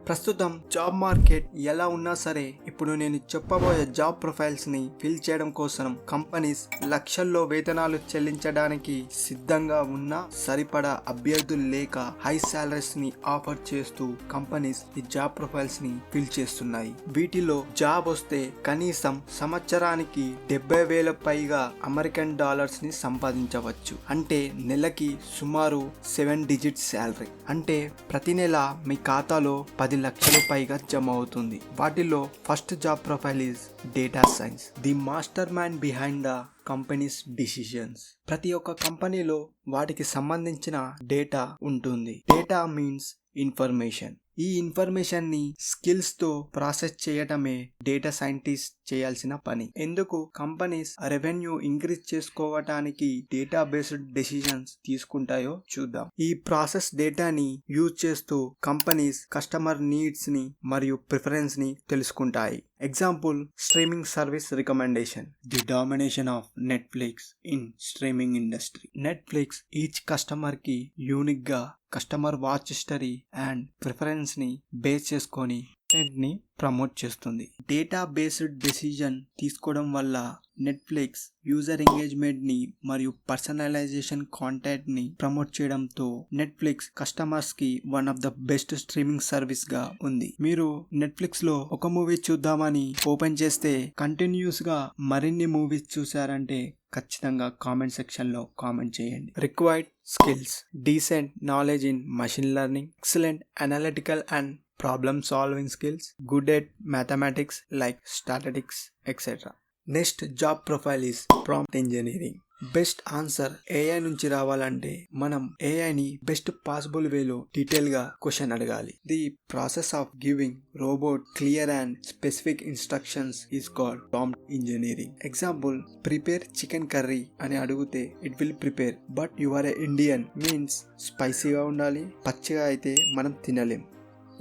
ప్రస్తుతం job market ఎలా ఉన్నా సరే ఇప్పుడు నేను చెప్పబోయే జాబ్ ప్రొఫైల్స్ ని ఫిల్ చేయడం కోసం కంపెనీస్ లక్షల్లో వేతనాలు చెల్లించడానికి సిద్ధంగా ఉన్న సరిపడా అభ్యర్థులు లేక హై సాలరీస్ ని ఆఫర్ చేస్తూ కంపెనీస్ ఈ జాబ్ ప్రొఫైల్స్ ని ఫిల్ చేస్తున్నాయి. వీటిలో జాబ్ వస్తే కనీసం సంవత్సరానికి 70,000 పైగా అమెరికన్ డాలర్స్ ని సంపాదించవచ్చు. అంటే నెలకి సుమారు 7 డిజిట్ శాలరీ. అంటే ప్రతి నెల మీ ఖాతాలో 10 లక్షలు పైగా జమ అవుతుంది. వాటిలో first job profile is data science, the master mind behind the companies decisions. ప్రతి ఒక్క కంపెనీలో వాటికి సంబంధించిన డేటా ఉంటుంది. Data means information. ఈ ఇన్ఫర్మేషన్ ని స్కిల్స్ తో ప్రాసెస్ చేయటమే డేటా సైంటిస్ట్ చేయాల్సిన పని. ఎందుకు కంపెనీస్ రెవెన్యూ ఇంక్రీజ్ చేసుకోవటానికి డేటా బేస్డ్ డెసిషన్స్ తీసుకుంటాయో చూద్దాం. ఈ ప్రాసెస్ డేటాని యూజ్ చేస్తూ కంపెనీస్ కస్టమర్ నీడ్స్ ని మరియు ప్రిఫరెన్స్ ని తెలుసుకుంటాయి. Example, streaming service recommendation. The domination of Netflix in streaming industry. Netflix each customer కి యూనిక్ గా customer watch history and preference ని బేస్ చేసుకొని కంటెంట్ ని ప్రమోట్ చేస్తుంది. డేటా బేస్డ్ డెసిజన్ తీసుకోవడం వల్ల నెట్ఫ్లిక్స్ యూజర్ ఎంగేజ్మెంట్ ని మరియు పర్సనలైజేషన్ కాంటెంట్ ని ప్రమోట్ చేయడంతో నెట్ఫ్లిక్స్ కస్టమర్స్ కి one of the best streaming service గా ఉంది. మీరు నెట్ఫ్లిక్స్ లో ఒక మూవీ చూద్దామని ఓపెన్ చేస్తే కంటిన్యూస్ గా మరిన్ని మూవీస్ చూసారంటే ఖచ్చితంగా కామెంట్ సెక్షన్ లో కామెంట్ చేయండి. Required skills: decent knowledge in machine learning, excellent analytical and problem solving skills, good at mathematics like statistics, etc. Next job profile is prompt engineering. Best answer AI నుంచి రావాలంటే మనం AIని best possible వేలో detail గా question అడగాలి. The process of giving robot clear and specific instructions is called prompt engineering. Example, prepare chicken curry అని అడిగితే it will prepare, but you are a Indian means స్పైసీగా ఉండాలి, పచ్చిగా అయితే మనం తినలేం.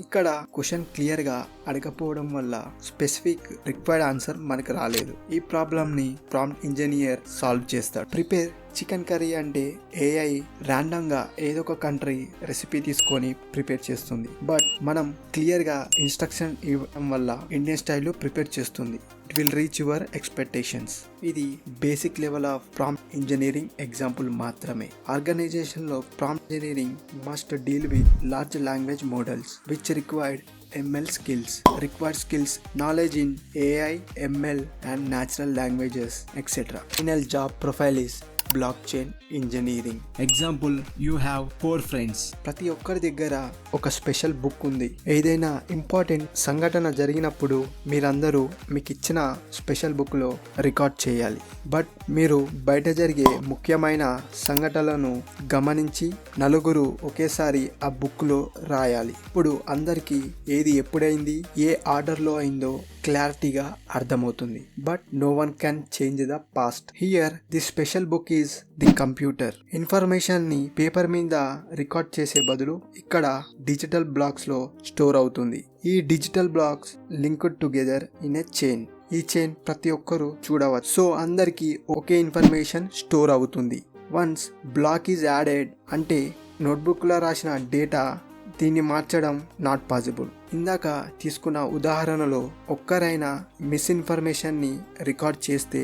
ఇక్కడ క్వశ్చన్ క్లియర్ గా అడగకపోవడం వల్ల స్పెసిఫిక్ రిక్వైర్డ్ ఆన్సర్ మనకు రాలేదు. ఈ ప్రాబ్లమ్ ని ప్రాంప్ట్ ఇంజనీర్ సాల్వ్ చేస్తాడు. ప్రిపేర్ చికెన్ కర్రీ అంటే AI ర్యాండమ్ గా ఏదో ఒక కంట్రీ రెసిపీ తీసుకొని ప్రిపేర్ చేస్తుంది, బట్ మనం క్లియర్ గా ఇన్స్ట్రక్షన్ ఇవ్వడం వల్ల ఇండియన్ స్టైల్లో ప్రిపేర్ చేస్తుంది. It will reach your expectations. ఇది basic level of prompt engineering example మాత్రమే. ఆర్గనైజేషన్ లో prompt engineering must deal with large language models which required ML skills. Required skills: knowledge in AI, ML and natural languages, etc. Final job profile is blockchain engineering. Example, you have 4 friends. ప్రతి ఒక్కరి దగ్గర ఒక special book ఉంది. ఏదైనా important సంఘటన జరిగినప్పుడు మీరందరూ మీకు ఇచ్చిన స్పెషల్ బుక్ లో రికార్డ్ చేయాలి. బట్ మీరు బయట జరిగే ముఖ్యమైన సంఘటనలను గమనించి నలుగురు ఒకేసారి ఆ బుక్ లో రాయాలి. ఇప్పుడు అందరికీ ఏది ఎప్పుడైంది, ఏ ఆర్డర్ లో అయిందో క్లారిటీగా అర్థమవుతుంది. But no one can change the past. Here the special book is the computer. Information ని పేపర్ మీద రికార్డ్ చేసే బదులు ఇక్కడ డిజిటల్ బ్లాక్స్ లో స్టోర్ అవుతుంది. ఈ digital blocks linked together in a chain. ఈ చైన్ ప్రతి ఒక్కరు చూడవచ్చు. సో అందరికి ఒకే ఇన్ఫర్మేషన్ స్టోర్ అవుతుంది. వన్స్ బ్లాక్ ఈజ్ యాడెడ్ అంటే నోట్బుక్ లో రాసిన డేటా దీన్ని మార్చడం నాట్ పాసిబుల్. ఇందాక తీసుకున్న ఉదాహరణలో ఒక్కరైనా మిస్ఇన్ఫర్మేషన్ ని రికార్డ్ చేస్తే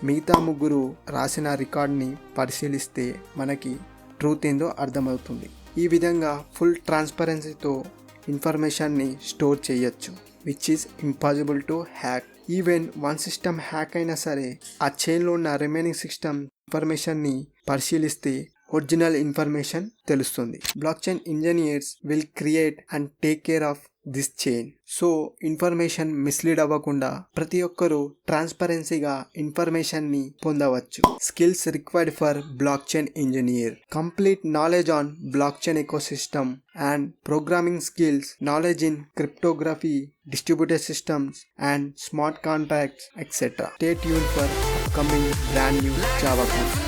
మిగతా ముగ్గురు రాసిన రికార్డ్ని పరిశీలిస్తే మనకి ట్రూత్ ఏందో అర్థమవుతుంది. ఈ విధంగా ఫుల్ ట్రాన్స్పరెన్సీతో ఇన్ఫర్మేషన్ని స్టోర్ చేయొచ్చు, which is impossible to hack. Even one system hack అయినా సరే ఆ చైన్లో ఉన్న రిమైనింగ్ సిస్టమ్ ఇన్ఫర్మేషన్ని పరిశీలిస్తే ఒరిజినల్ ఇన్ఫర్మేషన్ తెలుస్తుంది. Block chain engineers will create and take care of this chain. So information mislead అవ్వకుండా ప్రతి ఒక్కరూ ట్రాన్స్పరెన్సీగా ఇన్ఫర్మేషన్ ని పొందవచ్చు. Skills required for block chain engineer: complete knowledge on block chain ecosystem and programming skills, knowledge in cryptography, distributed systems and smart contracts, etc. Stay tuned for upcoming brand new Java course.